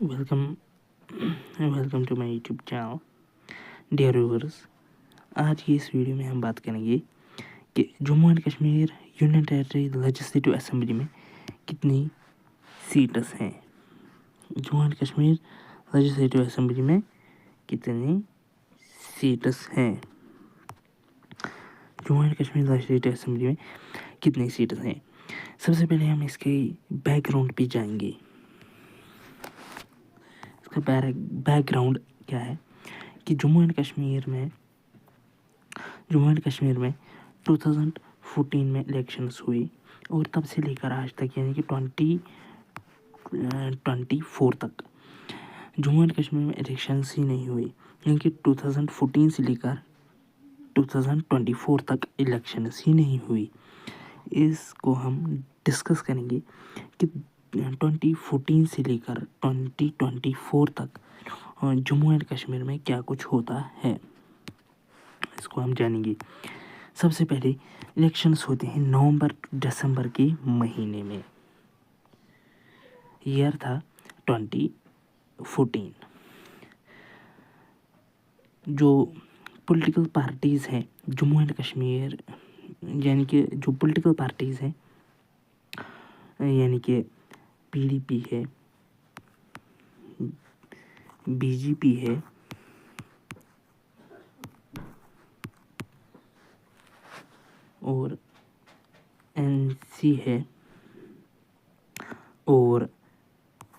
Welcome welcome to my YouTube channel dear viewers. आज की इस वीडियो में हम बात करेंगे कि Jammu and Kashmir union territory legislative assembly में कितनी सीट्स हैं। Jammu and Kashmir legislative assembly में कितनी सीट्स हैं। Jammu and Kashmir legislative assembly में कितनी सीट्स हैं। सबसे पहले हम इसके बैकग्राउंड पे जाएंगे। बैकग्राउंड क्या है कि जम्मू एंड कश्मीर में 2014 में इलेक्शंस हुई और तब से लेकर आज तक यानी कि 2024 तक जम्मू एंड कश्मीर में इलेक्शंस ही नहीं हुई। यानी कि 2014 से लेकर 2024 तक इलेक्शंस ही नहीं हुई। इसको हम डिस्कस करेंगे कि 2014 से लेकर 2024 तक जम्मू एंड कश्मीर में क्या कुछ होता है, इसको हम जानेंगे। सबसे पहले इलेक्शंस होते हैं नवंबर दिसंबर के महीने में। ईयर था 2014। जो पॉलिटिकल पार्टीज़ हैं जम्मू एंड कश्मीर, यानी कि जो पॉलिटिकल पार्टीज़ हैं यानी कि पीडीपी है, बीजेपी है, और एनसी है और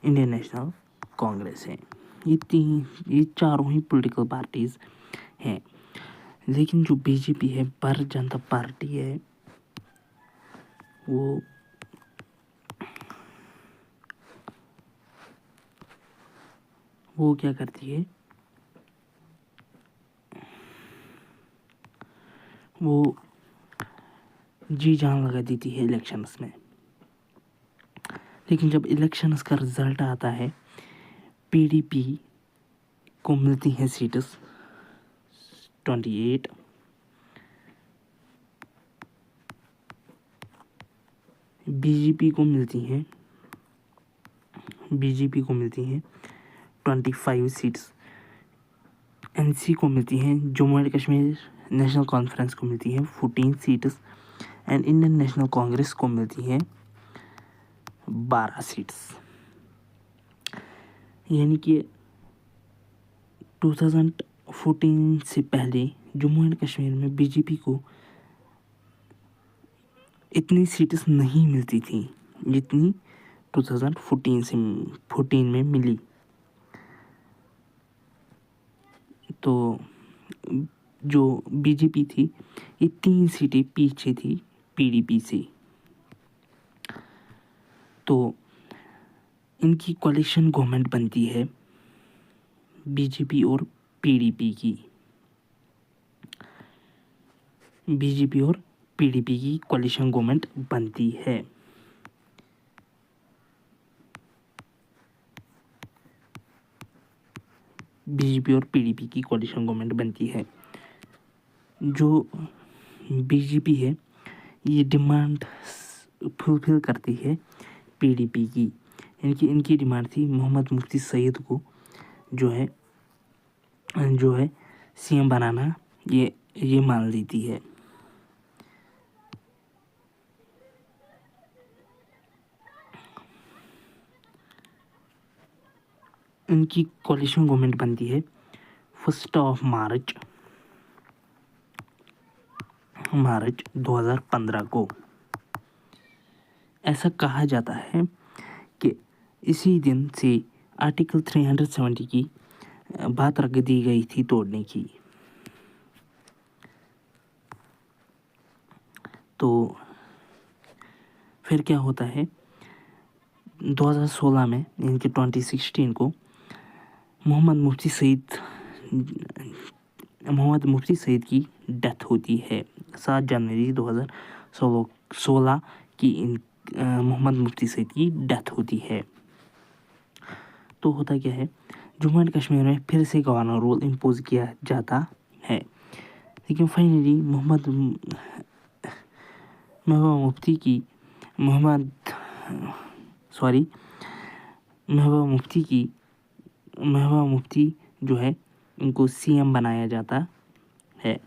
इंडियन नेशनल कांग्रेस है। ये चारों ही पॉलिटिकल पार्टीज़ हैं। लेकिन जो बीजेपी है, भारतीय जनता पार्टी है, वो क्या करती है, वो जी जान लगा देती है इलेक्शंस में। लेकिन जब इलेक्शंस का रिजल्ट आता है, पीडीपी को मिलती हैं सीट्स 28, बीजेपी को मिलती हैं 25 सीट्स, एनसी को मिलती हैं, Jammu and Kashmir national conference को मिलती हैं 14 seats and Indian national Congress को मिलती हैं 12 सीट्स। यानी कि 2014 से पहले जम्मू एंड कश्मीर में बीजेपी को इतनी सीट्स नहीं मिलती थी जितनी 2014 में मिली। तो जो बीजेपी थी ये 3 सीटें पीछे थी पीडीपी से। तो इनकी कोalition गवर्नमेंट बनती है बीजेपी और पीडीपी की। बीजेपी और पीडीपी की कोalition गवर्नमेंट बनती है। बीजेपी और पीडीपी की कोalition गवर्नमेंट बनती है। जो बीजेपी है ये डिमांड फुलफिल करती है पीडीपी की। यानी कि इनकी डिमांड थी मोहम्मद मुफ्ती सईद को जो है सीएम बनाना, ये मान लेती है। इनकी कोalition गवर्नमेंट बनती है 1 मार्च 2015 को। ऐसा कहा जाता है कि इसी दिन से आर्टिकल 370 की बात रख दी गई थी तोड़ने की। तो फिर क्या होता है, 2016 में यानी कि 2016 को मोहम्मद मुफ्ती सईद की डेथ होती है। 7 जनवरी 2016 की मोहम्मद मुफ्ती सईद की डेथ होती है। तो होता क्या है, जम्मू एंड कश्मीर में फिर से गवर्नर रूल इम्पोज किया जाता है। लेकिन फाइनली महबूबा मुफ्ती की محبوبہ مفتی جو ہے ان کو CM بنایا جاتا ہے.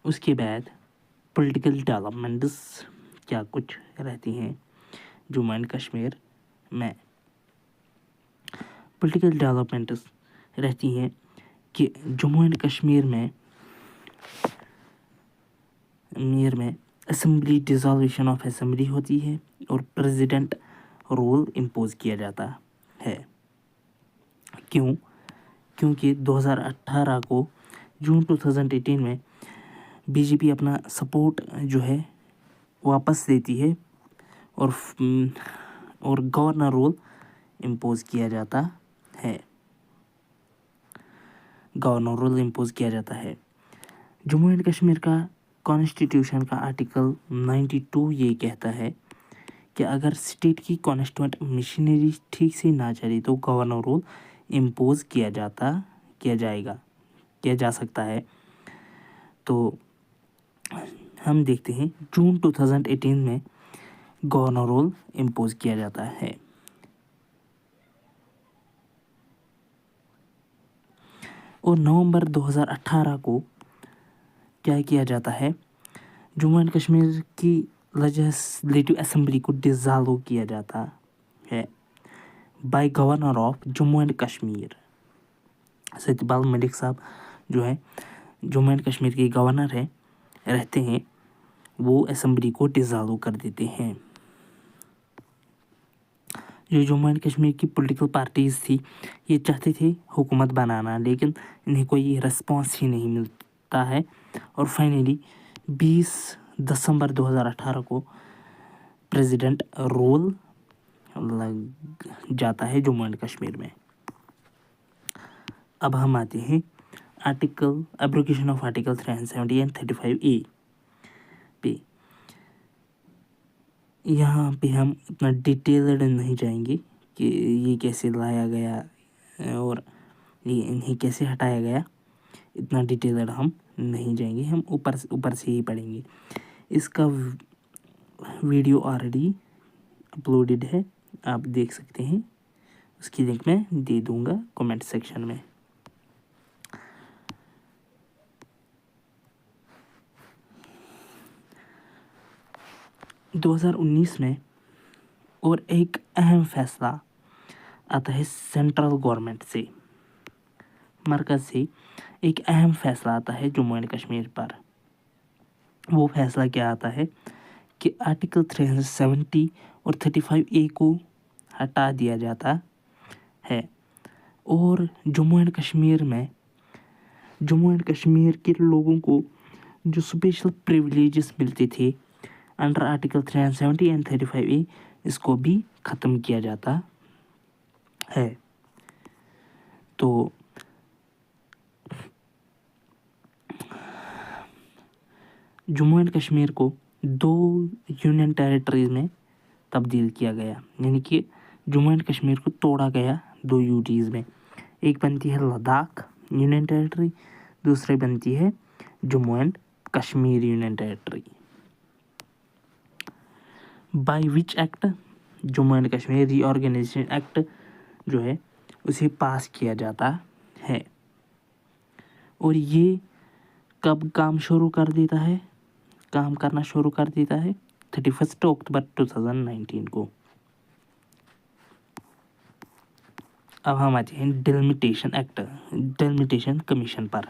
اس کے بعد پولیٹیکل ڈیولپمنٹس کیا کچھ رہتی ہیں جموں اینڈ کشمیر میں. پولیٹیکل ڈیولپمنٹس رہتی ہیں کہ جموں اینڈ کشمیر میں اسمبلی ڈیزالویشن آف اسمبلی ہوتی ہے اور پریزیڈنٹ رول امپوز کیا جاتا ہے. کیونکہ 2018 کو جون 2018 میں BJP اپنا سپورٹ جو ہے واپس دیتی ہے اور گورنر رول امپوز کیا جاتا ہے. جموں اینڈ کشمیر کا کانسٹیٹیوشن کا آرٹیکل 92 یہ کہتا ہے کہ اگر اسٹیٹ کی کانسٹیٹوئنٹ مشینری ٹھیک سے نہ چلی تو گورنر رول امپوز کیا جا سکتا ہے. تو ہم دیکھتے ہیں جون 2018 میں گورنر رول امپوز کیا جاتا ہے. اور نومبر 2018 کو کیا کیا جاتا ہے، جموں اینڈ کشمیر کی لیجسلیٹو اسمبلی کو ڈیزالو کیا جاتا ہے by governor of Jammu and Kashmir. Satyapal Malik صاحب جو ہے جموں اینڈ کشمیر کے گورنر رہتے ہیں، وہ اسمبلی کو ڈیزالو کر دیتے ہیں. جو جموں اینڈ کشمیر کی پولیٹیکل پارٹیز تھی یہ چاہتے تھے حکومت بنانا، لیکن انہیں کوئی رسپانس ہی نہیں ملتا ہے. اور فائنلی 20 دسمبر 2018 کو پریزیڈنٹ رول لگ جاتا ہے جموں اینڈ کشمیر میں. اب ہم آتے ہیں abrogation of article 370 and 35A پہ. یہاں پہ ہم اتنا ڈیٹیلڈ نہیں جائیں گے کہ یہ کیسے لایا گیا اور یہ انہیں کیسے ہٹایا گیا، اتنا ڈیٹیلڈ ہم نہیں جائیں گے، ہم اوپر سے ہی پڑھیں گے. اس کا ویڈیو آلریڈی اپلوڈڈ ہے، آپ دیکھ سکتے ہیں، اس کی لنک میں دے دوں گا کمنٹ سیکشن میں. دو 2019 میں اور ایک اہم فیصلہ آتا ہے سینٹرل گورنمنٹ سے، مرکز سے ایک اہم فیصلہ آتا ہے جموں اینڈ کشمیر پر. وہ فیصلہ کیا آتا ہے کہ آرٹیکل 370 اور 35A کو ہٹا دیا جاتا ہے اور جموں اینڈ کشمیر کے لوگوں کو جو اسپیشل پریویلیجز ملتے تھے انڈر آرٹیکل 370 اینڈ 35A اس کو بھی ختم کیا جاتا ہے. تو جموں اینڈ کشمیر کو 2 یونین ٹیریٹریز میں تبدیل کیا گیا، یعنی کہ جموں اینڈ کشمیر کو توڑا گیا 2 UTs میں. ایک بنتی ہے لداخ یونین ٹیریٹری، دوسری بنتی ہے Jammu and Kashmir union territory. By which act Jammu and Kashmir reorganisation act جو ہے اسے پاس کیا جاتا ہے. اور یہ کب کام کرنا شروع کر دیتا ہے 31 اکتوبر 2019 کو. اب ہم آتے ہیں ڈیلیمیٹیشن کمیشن پر.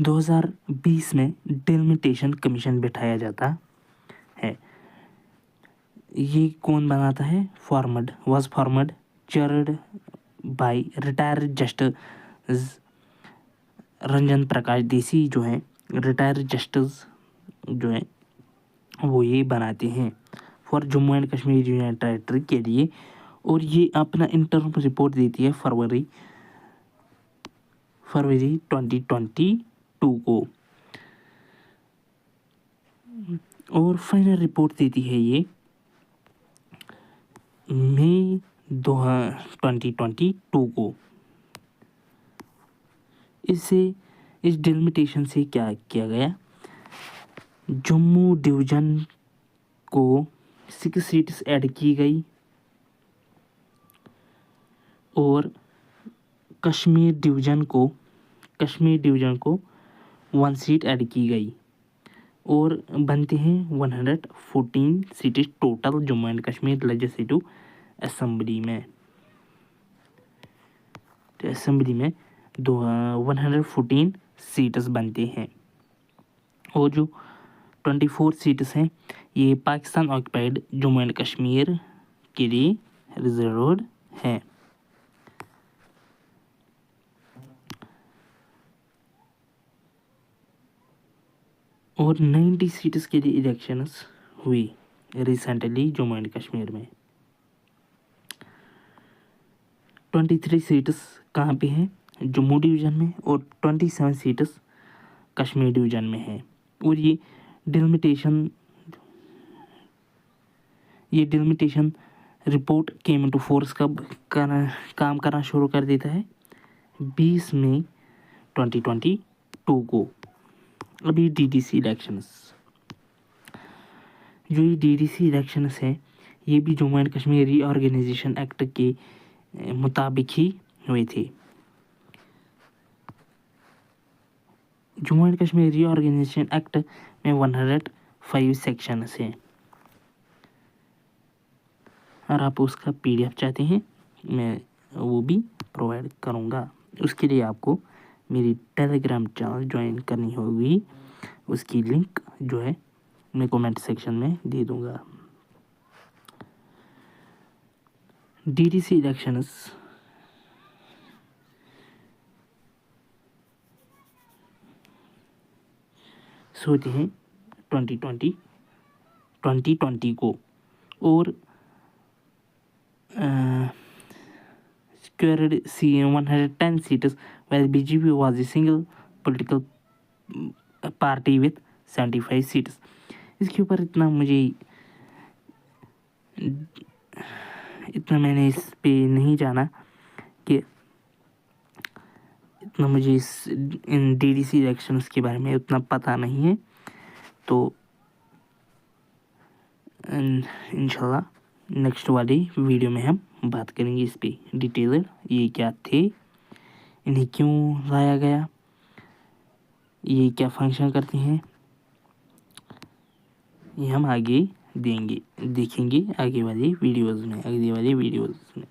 2020 میں ڈیلیمیٹیشن کمیشن بٹھایا جاتا ہے. یہ کون بناتا ہے؟ Formed chaired by retired justice Ranjan Prakash Desai جو ہیں ریٹائرڈ جسٹس جو ہیں وہ یہ بناتے ہیں for Jammu and Kashmir union territory کے لیے. اور یہ اپنا انٹرم رپورٹ دیتی ہے فروری 2022 کو، اور فائنل رپورٹ دیتی ہے یہ مئی 2022 کو. اس ڈیلیمیٹیشن سے کیا کیا گیا، جموں ڈویژن کو 6 सीट्स ऐड की गई और कश्मीर डिवीज़न को 1 सीट ऐड की गई और बनते हैं 114 सीटें total Jammu and Kashmir legislative assembly में। तो असेंबली में 114 सीट्स बनते हैं और जो 24 सीट्स हैं ये पाकिस्तान ऑक्युपाइड जम्मू एंड कश्मीर के लिए रिजर्व्ड हैं। और 90 सीट्स के लिए इलेक्शंस हुई रिसेंटली जम्मू एंड कश्मीर में। 23 सीट्स कहाँ पे हैं? जम्मू डिवीज़न में और 27 सीट्स कश्मीर डिवीज़न में है। और ये delimitation report came into force कब काम करना शुरू कर देता है? 20 मई 2022 को। अभी डीडीसी इलेक्शंस, जो ये डीडीसी इलेक्शंस हैं ये भी Jammu and Kashmir reorganisation act के मुताबिक ही हुए थे। Jammu and Kashmir reorganisation act में 105 सेक्शंस हैं। और आप उसका PDF चाहते हैं मैं वो भी प्रोवाइड करूँगा। उसके लिए आपको मेरी टेलीग्राम चैनल ज्वाइन करनी होगी। उसकी लिंक जो है मैं कमेंट सेक्शन में दे दूँगा। डीडीसी इलेक्शंस होते हैं 2020 को और secured 110 seats while BJP was a single political party with 75 seats। इसके ऊपर इतना मैंने इस पे नहीं जाना कि इतना मुझे इन डीडीसी इलेक्शंस के बारे में उतना पता नहीं है। तो इंशाल्लाह नेक्स्ट वाली वीडियो में हम बात करेंगे इस पे डिटेल, ये क्या थे, इन्हें क्यों लाया गया, ये क्या फंक्शन करते हैं, ये हम आगे देखेंगे अगली वाली वीडियोस में।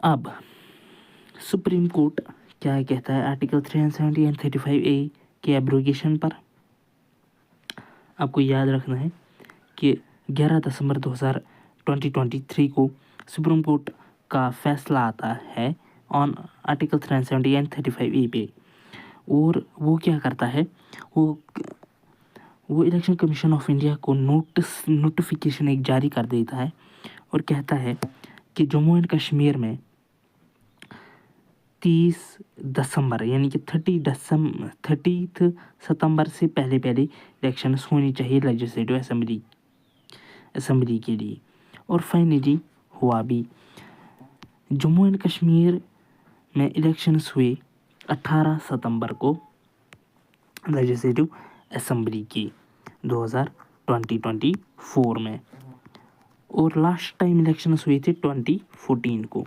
अब सुप्रीम कोर्ट क्या कहता है आर्टिकल 370 एंड 35A के एब्रोगेशन पर। आपको याद रखना है कि 11 दिसंबर 2023 को सुप्रीम कोर्ट का फैसला आता है ऑन आर्टिकल 370 एंड 35A पे। और वो क्या करता है, वो इलेक्शन कमीशन ऑफ इंडिया को नोटिफिकेशन एक जारी कर देता है और कहता है कि जम्मू एंड कश्मीर में 30 दिसंबर यानी कि 30 सितंबर से पहले इलेक्शंस होनी चाहिए लेजिस्लेटिव असेंबली के लिए। और फाइनली हुआ भी। जम्मू एंड कश्मीर में इलेक्शंस हुए 18 सितंबर को लेजिस्लेटिव असेंबली की 2024 में। और लास्ट टाइम इलेक्शंस हुए थे 2014 को,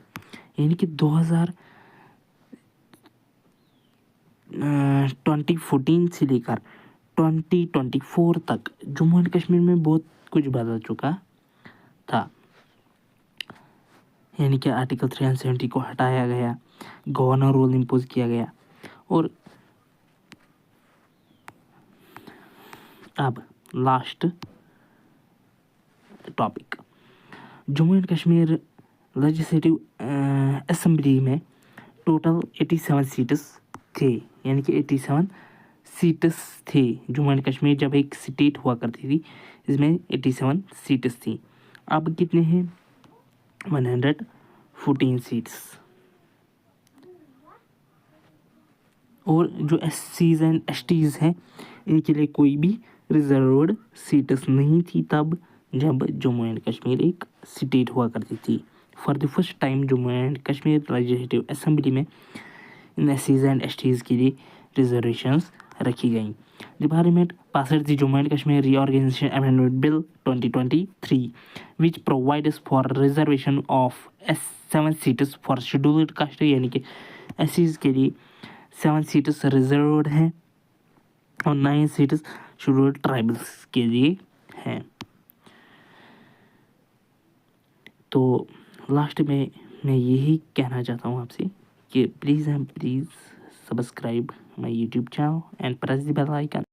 यानी कि 2014 से लेकर 2024 तक जम्मू एंड कश्मीर में बहुत कुछ बदल चुका था। यानी कि आर्टिकल 370 को हटाया गया, गवर्नर रूल इम्पोज किया गया। और अब last topic, Jammu and Kashmir legislative assembly में टोटल 87 सीट्स थे, यानी कि 87 सीट्स थे। जम्मू एंड कश्मीर जब एक स्टेट हुआ करती थी इसमें 87 सीट्स थी। अब कितने हैं? 114 सीट्स। और जो SCs एंड STs हैं इनके लिए कोई भी रिजर्व्ड सीट्स नहीं थी तब जब जम्मू एंड कश्मीर एक स्टेट हुआ करती थी। For the first time Jammu and Kashmir legislative assembly में इन SCs एंड STs के लिए रिजर्वेशंस رکھی گئیں. The Parliament passed the Jammu and Kashmir Reorganization Amendment Bill 2023, which provides for reservation of 7 seats for scheduled caste, یعنی کہ SCs کے لیے 7 seats reserved ہیں اور 9 seats scheduled tribals کے لیے ہیں. تو لاسٹ میں یہی کہنا چاہتا ہوں آپ سے کہ please subscribe my YouTube channel and press the bell icon.